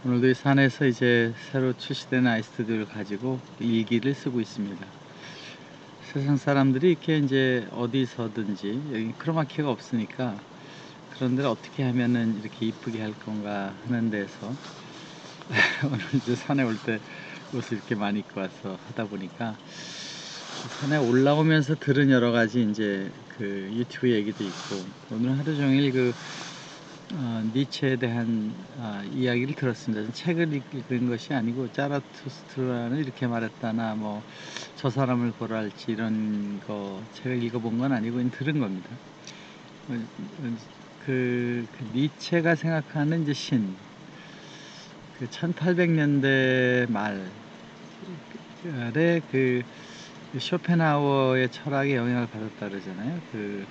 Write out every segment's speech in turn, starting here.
오늘도 이 산에서 이제 새로 출시된 아이스튜디오를 가지고 일기를 쓰고 있습니다. 세상 사람들이 이렇게 이제 어디서든지 여기 크로마키가 없으니까 그런 데를 어떻게 하면은 이렇게 이쁘게 할 건가 하는 데서 오늘 이제 산에 올 때 옷을 이렇게 많이 입고 와서 하다 보니까 산에 올라오면서 들은 여러 가지 이제 그 유튜브 얘기도 있고, 오늘 하루 종일 니체에 대한 이야기를 들었습니다. 책을 읽은 것이 아니고 자라투스트라는 이렇게 말했다나 뭐 저 사람을 보라 할지 이런 거 책을 읽어본 건 아니고 그냥 들은 겁니다. 그 니체가 생각하는 이제 신, 그 1800년대 말에 그 쇼펜하우어의 철학에 영향을 받았다 그러잖아요. 그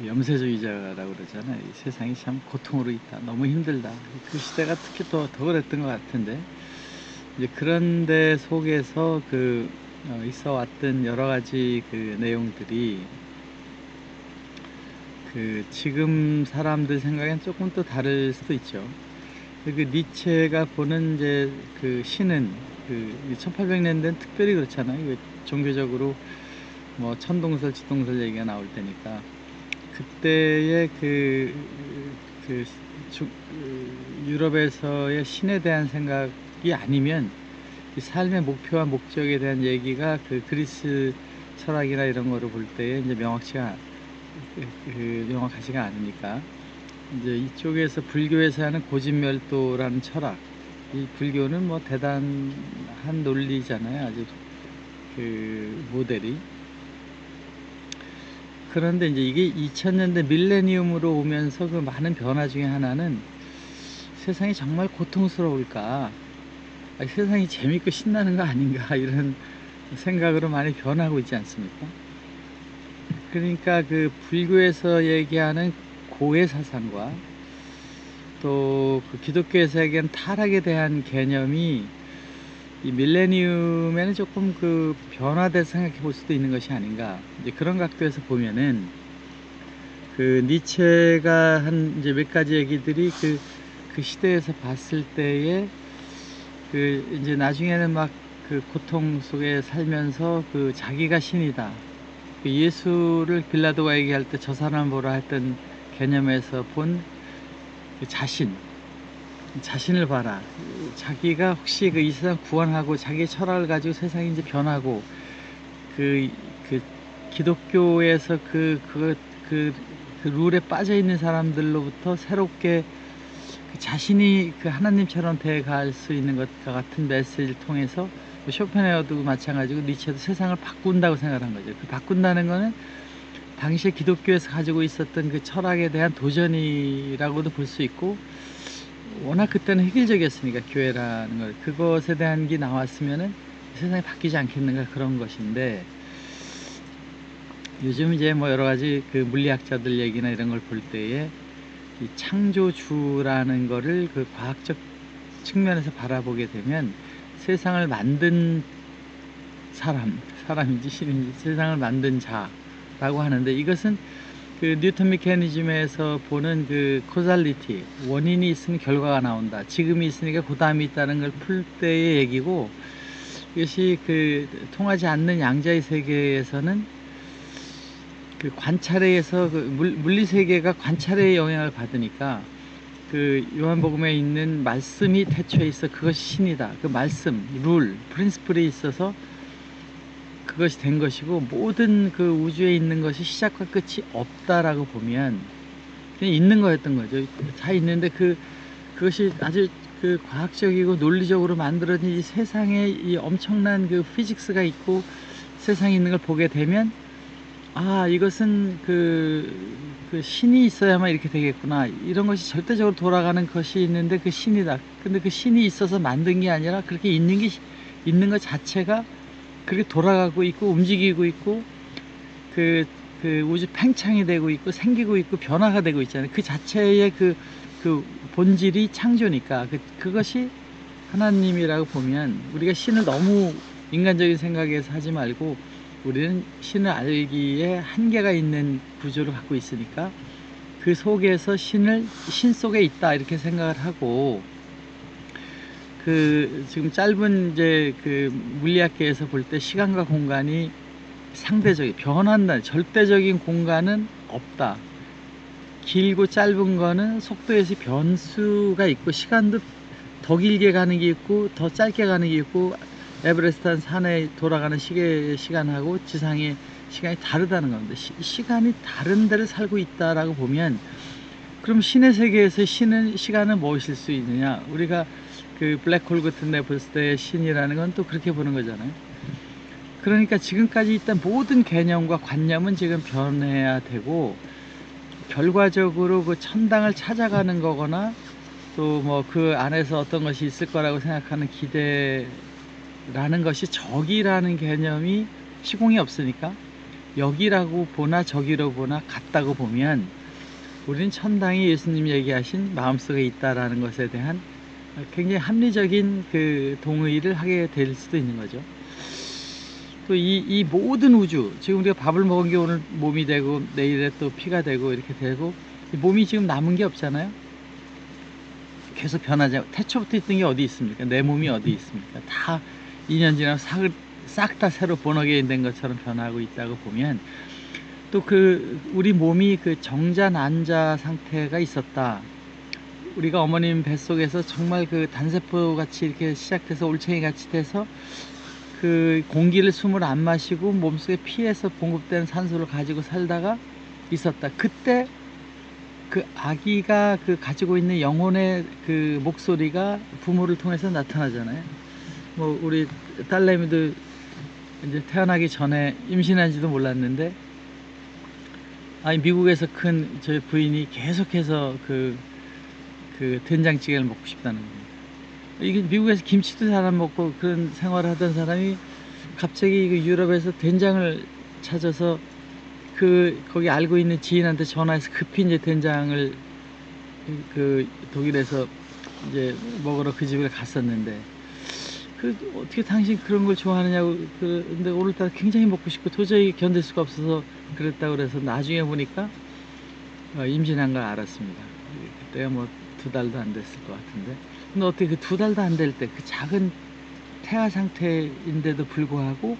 염세주의자라고 그러잖아요. 이 세상이 참 고통으로 있다, 너무 힘들다. 그 시대가 특히 더 그랬던 것 같은데, 이제 그런 데 속에서 있어 왔던 여러 가지 그 내용들이 그 지금 사람들 생각엔 조금 또 다를 수도 있죠. 그 니체가 보는 이제 그 신은 그 1800년대는 특별히 그렇잖아요. 종교적으로 뭐 천동설, 지동설 얘기가 나올 때니까 그때의 유럽에서의 신에 대한 생각이 아니면 이 삶의 목표와 목적에 대한 얘기가 그 그리스 철학이나 이런 거를 볼 때에 이제 명확하지가 않으니까, 이제 이쪽에서 불교에서 하는 고진멸도라는 철학, 이 불교는 뭐 대단한 논리잖아요. 아주 그 모델이. 그런데 이제 이게 2000년대 밀레니엄으로 오면서 그 많은 변화 중에 하나는, 세상이 정말 고통스러울까? 세상이 재밌고 신나는 거 아닌가? 이런 생각으로 많이 변하고 있지 않습니까? 그러니까 그 불교에서 얘기하는 고해 사상과 또 그 기독교에서 얘기하는 타락에 대한 개념이 이 밀레니엄에는 조금 그 변화돼서 생각해 볼 수도 있는 것이 아닌가. 이제 그런 각도에서 보면은 그 니체가 한 이제 몇 가지 얘기들이 그 시대에서 봤을 때에 그 이제 나중에는 막 그 고통 속에 살면서 그 자기가 신이다. 그 예수를 빌라도가 얘기할 때 저 사람 보라 했던 개념에서 본 그 자신을 봐라. 자기가 혹시 그 이 세상 구원하고 자기의 철학을 가지고 세상이 이제 변하고 그 기독교에서 그 룰에 빠져 있는 사람들로부터 새롭게 그 자신이 그 하나님처럼 돼갈 수 있는 것과 같은 메시지를 통해서, 쇼펜하우어도 마찬가지고 니체도 세상을 바꾼다고 생각한 거죠. 그 바꾼다는 거는 당시에 기독교에서 가지고 있었던 그 철학에 대한 도전이라고도 볼 수 있고, 워낙 그때는 획일적이었으니까 교회라는 걸, 그것에 대한 게 나왔으면은 세상이 바뀌지 않겠는가, 그런 것인데, 요즘 이제 뭐 여러 가지 그 물리학자들 얘기나 이런 걸 볼 때에 이 창조주라는 거를 그 과학적 측면에서 바라보게 되면, 세상을 만든 사람인지 신인지 세상을 만든 자라고 하는데, 이것은 그 뉴턴 메커니즘에서 보는 그 코잘리티, 원인이 있으면 결과가 나온다, 지금이 있으니까 그 다음이 있다는 걸 풀 때의 얘기고, 이것이 그 통하지 않는 양자의 세계에서는 그 관찰에 의해서 그 물리 세계가 관찰의 영향을 받으니까, 그 요한복음에 있는 말씀이 태초에 있어 그것이 신이다. 그 말씀, 룰, 프린스플이 있어서 그것이 된 것이고, 모든 그 우주에 있는 것이 시작과 끝이 없다라고 보면 그냥 있는 거였던 거죠. 다 있는데 그것이 아주 그 과학적이고 논리적으로 만들어진 이 세상에 이 엄청난 그 피직스가 있고 세상에 있는 걸 보게 되면, 이것은 그 신이 있어야만 이렇게 되겠구나. 이런 것이 절대적으로 돌아가는 것이 있는데 그 신이다. 근데 그 신이 있어서 만든 게 아니라 그렇게 있는 것 자체가 그렇게 돌아가고 있고 움직이고 있고 그 우주 팽창이 되고 있고 생기고 있고 변화가 되고 있잖아요. 그 자체의 그 본질이 창조니까, 그것이 하나님이라고 보면, 우리가 신을 너무 인간적인 생각에서 하지 말고 우리는 신을 알기에 한계가 있는 구조를 갖고 있으니까 그 속에서 신 속에 있다 이렇게 생각을 하고, 지금 짧은 이제 물리학계에서 볼 때 시간과 공간이 상대적이 변한다. 절대적인 공간은 없다. 길고 짧은 거는 속도에서 변수가 있고, 시간도 더 길게 가는 게 있고 더 짧게 가는 게 있고, 에베레스트 산에 돌아가는 시간하고 지상의 시간이 다르다는 겁니다. 시간이 다른 데를 살고 있다라고 보면, 그럼 신의 세계에서 시간은 무엇일 수 있느냐? 우리가 블랙홀 같은 데 봤을 때 신이라는 건 또 그렇게 보는 거잖아요. 그러니까 지금까지 있던 모든 개념과 관념은 지금 변해야 되고, 결과적으로 그 천당을 찾아가는 거거나 또 뭐 그 안에서 어떤 것이 있을 거라고 생각하는 기대라는 것이 적이라는 개념이 시공이 없으니까, 여기라고 보나 저기로 보나 같다고 보면 우리는 천당이 예수님 얘기하신 마음속에 있다라는 것에 대한 굉장히 합리적인 동의를 하게 될 수도 있는 거죠. 또 이 모든 우주, 지금 우리가 밥을 먹은 게 오늘 몸이 되고 내일에 또 피가 되고 이렇게 되고, 이 몸이 지금 남은 게 없잖아요. 계속 변하죠. 태초부터 있던 게 어디 있습니까? 내 몸이 어디 있습니까? 다 2년 지나면 싹 다 새로 본어게인 된 것처럼 변하고 있다고 보면, 또 우리 몸이 정자난자 상태가 있었다. 우리가 어머님 뱃속에서 정말 단세포 같이 이렇게 시작돼서 올챙이 같이 돼서 공기를 숨을 안 마시고 몸속에 피에서 공급된 산소를 가지고 살다가 있었다. 그때 아기가 가지고 있는 영혼의 목소리가 부모를 통해서 나타나잖아요. 뭐 우리 딸내미도 이제 태어나기 전에 임신한지도 몰랐는데, 미국에서 큰 저희 부인이 계속해서 된장찌개를 먹고 싶다는 겁니다. 이게 미국에서 김치도 잘 안 먹고 그런 생활을 하던 사람이 갑자기 유럽에서 된장을 찾아서 거기 알고 있는 지인한테 전화해서 급히 이제 된장을 독일에서 이제 먹으러 그 집에 갔었는데, 어떻게 당신 그런 걸 좋아하느냐고. 근데 오늘따라 굉장히 먹고 싶고 도저히 견딜 수가 없어서 그랬다고 그래서 나중에 보니까 임신한 걸 알았습니다. 그때가 뭐 2달도 안 됐을 것 같은데, 근데 어떻게 2달도 안 될 때 작은 태아 상태인데도 불구하고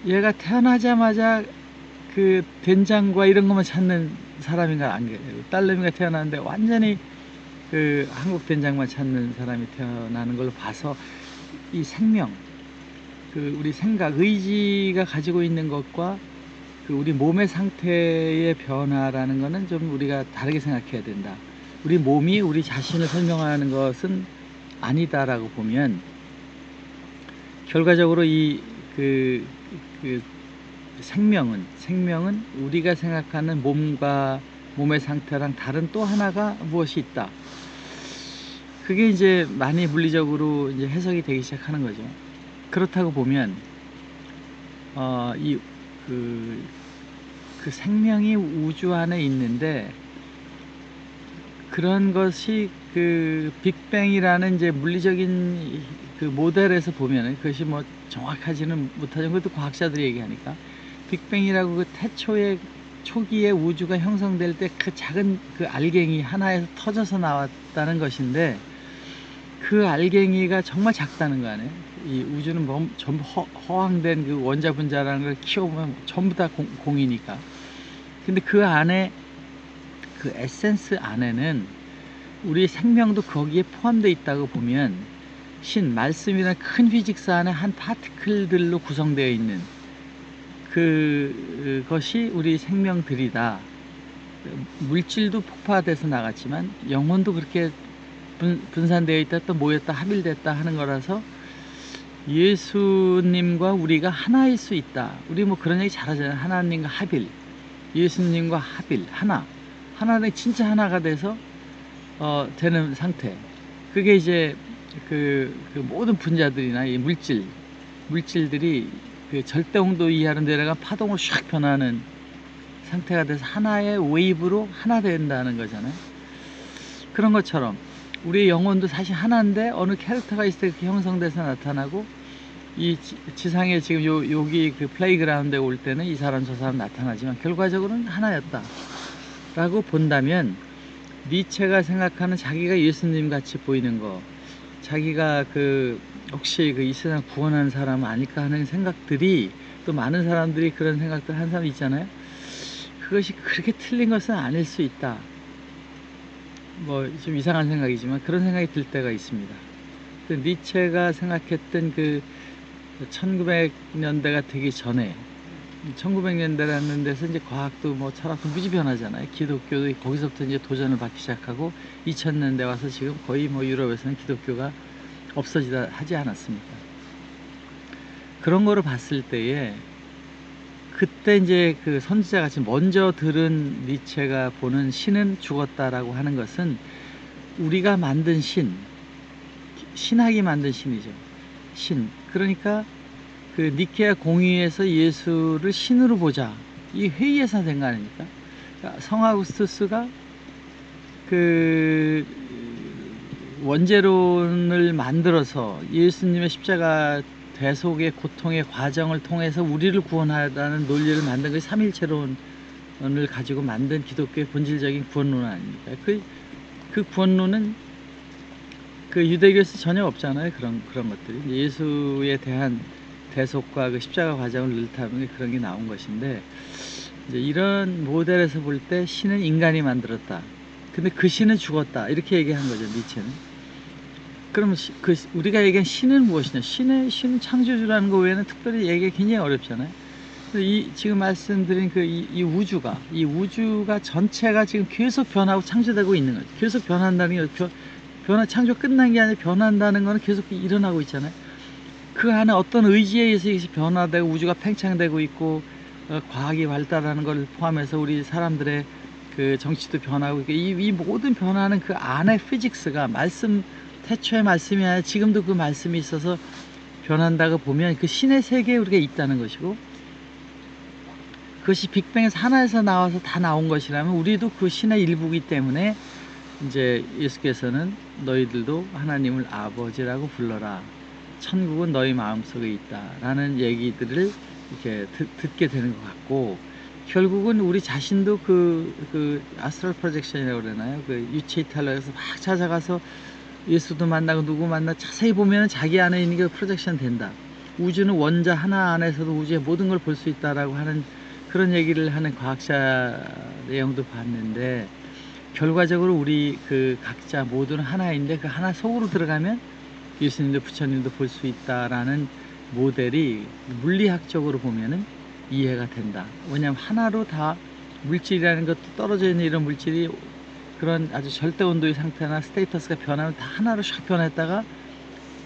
얘가 태어나자마자 된장과 이런 것만 찾는 사람인가 안 그래요. 딸내미가 태어났는데 완전히 한국 된장만 찾는 사람이 태어나는 걸로 봐서, 이 생명, 우리 생각, 의지가 가지고 있는 것과 우리 몸의 상태의 변화라는 거는 좀 우리가 다르게 생각해야 된다. 우리 몸이 우리 자신을 설명하는 것은 아니다라고 보면, 결과적으로 생명은 우리가 생각하는 몸의 상태랑 다른 또 하나가 무엇이 있다. 그게 이제 많이 물리적으로 이제 해석이 되기 시작하는 거죠. 그렇다고 보면 생명이 우주 안에 있는데, 그런 것이 빅뱅이라는 이제 물리적인 모델에서 보면, 그것이 뭐 정확하지는 못하지만 그것도 과학자들이 얘기하니까, 빅뱅이라고 태초의 초기에 우주가 형성될 때 작은 알갱이 하나에서 터져서 나왔다는 것인데, 알갱이가 정말 작다는 거 아니에요. 이 우주는 전부 허황된 원자 분자라는 걸 키워보면 전부 다 공이니까. 근데 안에 에센스 안에는 우리 생명도 거기에 포함되어 있다고 보면, 말씀이라는 큰 피직스 안에 한 파티클들로 구성되어 있는 그것이 우리 생명들이다. 물질도 폭파돼서 나갔지만 영혼도 그렇게 분산되어 있다, 또 모였다, 합일됐다 하는 거라서 예수님과 우리가 하나일 수 있다. 우리 뭐 그런 얘기 잘하잖아요. 하나님과 합일, 예수님과 합일, 하나는 진짜 하나가 돼서 되는 상태. 그게 이제 모든 분자들이나 이 물질들이 절대 온도 이하로 내려가 파동으로 샥 변하는 상태가 돼서 하나의 웨이브로 하나 된다는 거잖아요. 그런 것처럼 우리의 영혼도 사실 하나인데 어느 캐릭터가 있을 때 그렇게 형성돼서 나타나고, 이 지상에 지금 여기 플레이그라운드에 올 때는 이 사람 저 사람 나타나지만 결과적으로는 하나였다 라고 본다면, 니체가 생각하는 자기가 예수님 같이 보이는 거, 자기가 혹시 이 세상 구원하는 사람은 아닐까 하는 생각들이, 또 많은 사람들이 그런 생각들 하는 사람 있잖아요. 그것이 그렇게 틀린 것은 아닐 수 있다. 뭐 좀 이상한 생각이지만 그런 생각이 들 때가 있습니다. 니체가 생각했던 1900년대가 되기 전에, 1900년대라는 데서 이제 과학도 뭐 철학도 무지 변하잖아요. 기독교도 거기서부터 이제 도전을 받기 시작하고 2000년대 와서 지금 거의 뭐 유럽에서는 기독교가 없어지다 하지 않았습니까? 그런 거를 봤을 때에 그때 이제 선지자 같이 먼저 들은 니체가 보는 신은 죽었다라고 하는 것은 우리가 만든 신학이 만든 신이죠. 그러니까 니케아 공의에서 예수를 신으로 보자, 이 회의에서 된 거 아닙니까? 그러니까 성 아구스투스가 원죄론을 만들어서 예수님의 십자가 대속의 고통의 과정을 통해서 우리를 구원하라는 논리를 만든 것이 삼일체론을 가지고 만든 기독교의 본질적인 구원론 아닙니까? 그 구원론은 유대교에서 전혀 없잖아요. 그런 것들이 예수에 대한 대속과 십자가 과정을 넣다면 그런 게 나온 것인데, 이제 이런 모델에서 볼 때 신은 인간이 만들었다. 근데 그 신은 죽었다. 이렇게 얘기한 거죠, 니체는. 그러면 우리가 얘기한 신은 무엇이냐? 신은 창조주라는 거 외에는 특별히 얘기가 굉장히 어렵잖아요. 지금 말씀드린 이 우주가 전체가 지금 계속 변하고 창조되고 있는 거죠. 계속 변한다는 게, 창조 끝난 게 아니라 변한다는 거는 계속 일어나고 있잖아요. 그 안에 어떤 의지에 의해서 이것이 변화되고 우주가 팽창되고 있고, 과학이 발달하는 걸 포함해서 우리 사람들의 정치도 변하고, 이 모든 변화는 그 안에 피직스가 태초의 말씀이 아니라 지금도 그 말씀이 있어서 변한다고 보면 그 신의 세계에 우리가 있다는 것이고, 그것이 빅뱅에서 하나에서 나와서 다 나온 것이라면 우리도 그 신의 일부이기 때문에 이제 예수께서는 너희들도 하나님을 아버지라고 불러라, 천국은 너희 마음속에 있다 라는 얘기들을 이렇게 듣게 되는 것 같고, 결국은 우리 자신도 아스트럴 프로젝션이라고 그러나요? 유체 이탈에서 막 찾아가서 예수도 만나고 누구 만나 자세히 보면 자기 안에 있는 게 프로젝션 된다. 우주는 원자 하나 안에서도 우주의 모든 걸 볼 수 있다라고 하는 그런 얘기를 하는 과학자 내용도 봤는데, 결과적으로 우리 각자 모두는 하나인데 그 하나 속으로 들어가면 예수님도 부처님도 볼 수 있다라는 모델이 물리학적으로 보면은 이해가 된다. 왜냐하면 하나로 다 물질이라는 것도 떨어져 있는 이런 물질이 그런 아주 절대 온도의 상태나 스테이터스가 변하면 다 하나로 샥 변했다가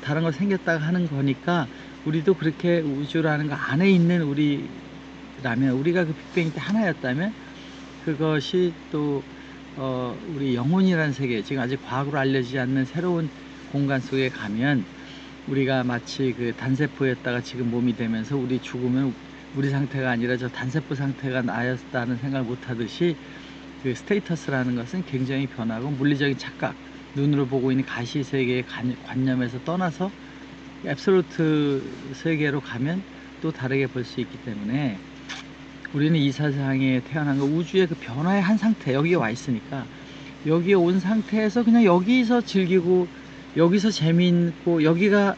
다른 거 생겼다가 하는 거니까, 우리도 그렇게 우주라는 거 안에 있는 우리라면, 우리가 빅뱅 때 하나였다면 그것이 또 우리 영혼이라는 세계, 지금 아직 과학으로 알려지지 않는 새로운 공간 속에 가면 우리가 마치 단세포였다가 지금 몸이 되면서 우리 죽으면 우리 상태가 아니라 저 단세포 상태가 나였다는 생각을 못 하듯이, 스테이터스라는 것은 굉장히 변하고 물리적인 착각, 눈으로 보고 있는 가시 세계의 관념에서 떠나서 앱솔루트 세계로 가면 또 다르게 볼 수 있기 때문에, 우리는 이 세상에 태어난 거 우주의 변화의 한 상태, 여기에 와 있으니까 여기에 온 상태에서 그냥 여기서 즐기고 여기서 재미있고 여기가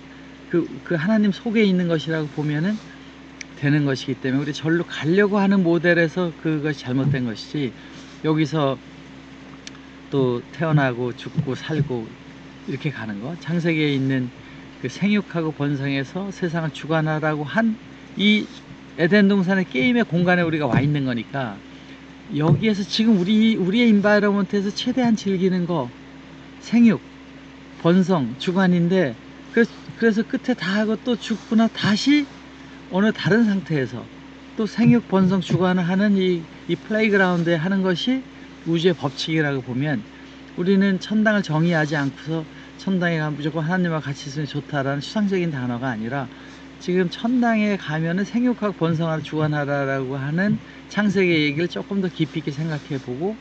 그 하나님 속에 있는 것이라고 보면은 되는 것이기 때문에, 우리 절로 가려고 하는 모델에서 그것이 잘못된 것이지, 여기서 또 태어나고 죽고 살고 이렇게 가는 거, 창세기에 있는 생육하고 번성해서 세상을 주관하라고 한 이 에덴 동산의 게임의 공간에 우리가 와 있는 거니까, 여기에서 지금 우리의 인바이러먼트에서 최대한 즐기는 거 생육, 번성, 주관인데, 그래서 끝에 다 하고 또 죽구나 다시 어느 다른 상태에서 또 생육, 번성, 주관을 하는 이 플레이그라운드에 하는 것이 우주의 법칙이라고 보면, 우리는 천당을 정의하지 않고서 천당에 가면 무조건 하나님과 같이 있으면 좋다라는 추상적인 단어가 아니라, 지금 천당에 가면은 생육하고 번성하라 주관하라라고 하는 창세기 얘기를 조금 더 깊이 있게 생각해 보고,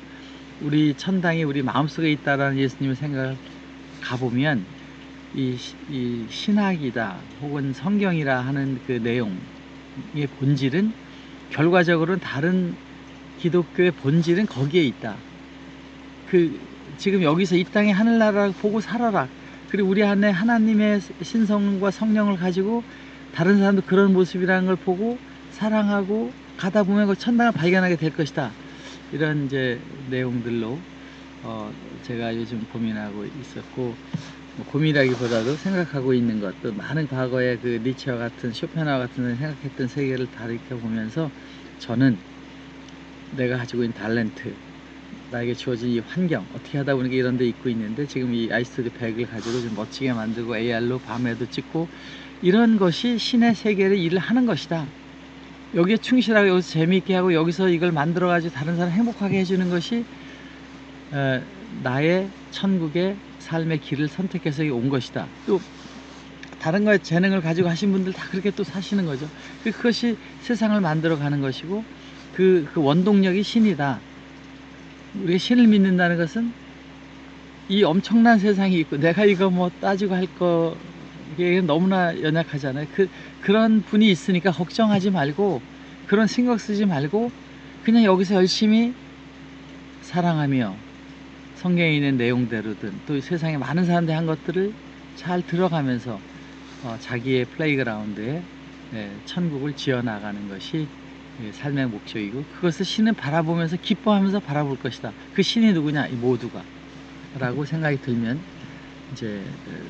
우리 천당이 우리 마음속에 있다라는 예수님의 생각을 가보면, 이 신학이다 혹은 성경이라 하는 그 내용의 본질은, 결과적으로는 다른 기독교의 본질은 거기에 있다. 지금 여기서 이 땅의 하늘나라를 보고 살아라. 그리고 우리 안에 하나님의 신성과 성령을 가지고 다른 사람도 그런 모습이라는 걸 보고 사랑하고 가다 보면 그 천당을 발견하게 될 것이다. 이런 이제 내용들로 제가 요즘 고민하고 있었고, 뭐 고민이라기보다도 생각하고 있는 것, 또 많은 과거에 그 니체와 같은 쇼펜하와 같은 생각했던 세계를 다르게 보면서 저는 내가 가지고 있는 탤런트, 나에게 주어진 이 환경, 어떻게 하다 보니까 이런 데 있고 있는데, 지금 이 아이스토디 100을 가지고 좀 멋지게 만들고 AR로 밤에도 찍고, 이런 것이 신의 세계를 일을 하는 것이다. 여기에 충실하고 여기서 재미있게 하고 여기서 이걸 만들어 가지고 다른 사람 행복하게 해주는 것이 나의 천국의 삶의 길을 선택해서 온 것이다. 또 다른 거에 재능을 가지고 하신 분들 다 그렇게 또 사시는 거죠. 그것이 세상을 만들어 가는 것이고, 그 원동력이 신이다. 우리가 신을 믿는다는 것은 이 엄청난 세상이 있고 내가 이거 뭐 따지고 할 거 이게 너무나 연약하잖아요. 그런 분이 있으니까 걱정하지 말고, 그런 신경 쓰지 말고, 그냥 여기서 열심히 사랑하며 성경에 있는 내용대로든 또 세상에 많은 사람들이 한 것들을 잘 들어가면서 자기의 플레이그라운드에 천국을 지어나가는 것이 삶의 목적이고, 그것을 신은 바라보면서 기뻐하면서 바라볼 것이다. 그 신이 누구냐? 이 모두가 라고 생각이 들면 이제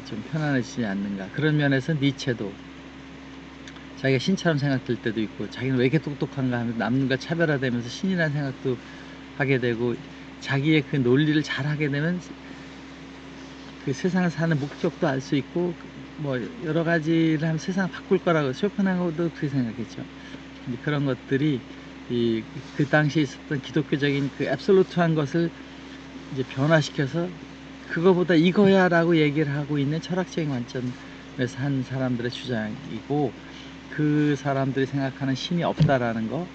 좀 편안해지지 않는가. 그런 면에서 니체도 자기가 신처럼 생각될 때도 있고, 자기는 왜 이렇게 똑똑한가 하면서 남과 차별화되면서 신이라는 생각도 하게 되고, 자기의 그 논리를 잘 하게 되면 그 세상을 사는 목적도 알 수 있고, 뭐 여러 가지를 하면 세상을 바꿀 거라고 쇼펜하우도 그렇게 생각했죠. 그런 것들이 그 당시에 있었던 기독교적인 그 앱솔루트한 것을 이제 변화시켜서 그거보다 이거야 라고 얘기를 하고 있는 철학적인 관점에서 한 사람들의 주장이고, 그 사람들이 생각하는 신이 없다라는 거,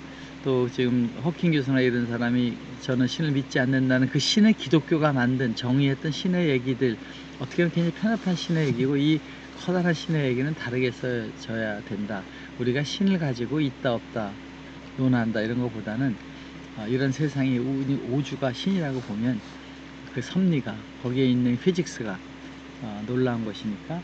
또 지금 허킹 교수나 이런 사람이 저는 신을 믿지 않는다는 그 신을 기독교가 만든 정의했던 신의 얘기들, 어떻게 보면 굉장히 편협한 신의 얘기고, 이 커다란 신의 얘기는 다르게 써져야 된다. 우리가 신을 가지고 있다 없다 논한다 이런 것보다는 이런 세상이 우주가 신이라고 보면 그 섭리가, 거기에 있는 피직스가 놀라운 것이니까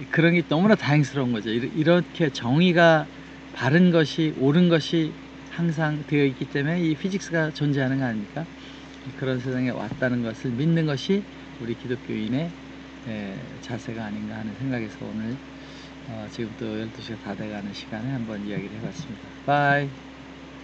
그런 게 너무나 다행스러운 거죠. 이렇게 정의가 바른 것이, 옳은 것이 항상 되어 있기 때문에 이 피직스가 존재하는 거 아닙니까? 그런 세상에 왔다는 것을 믿는 것이 우리 기독교인의 자세가 아닌가 하는 생각에서 오늘 지금 또 12시가 다 돼가는 시간에 한번 이야기를 해봤습니다. 바이.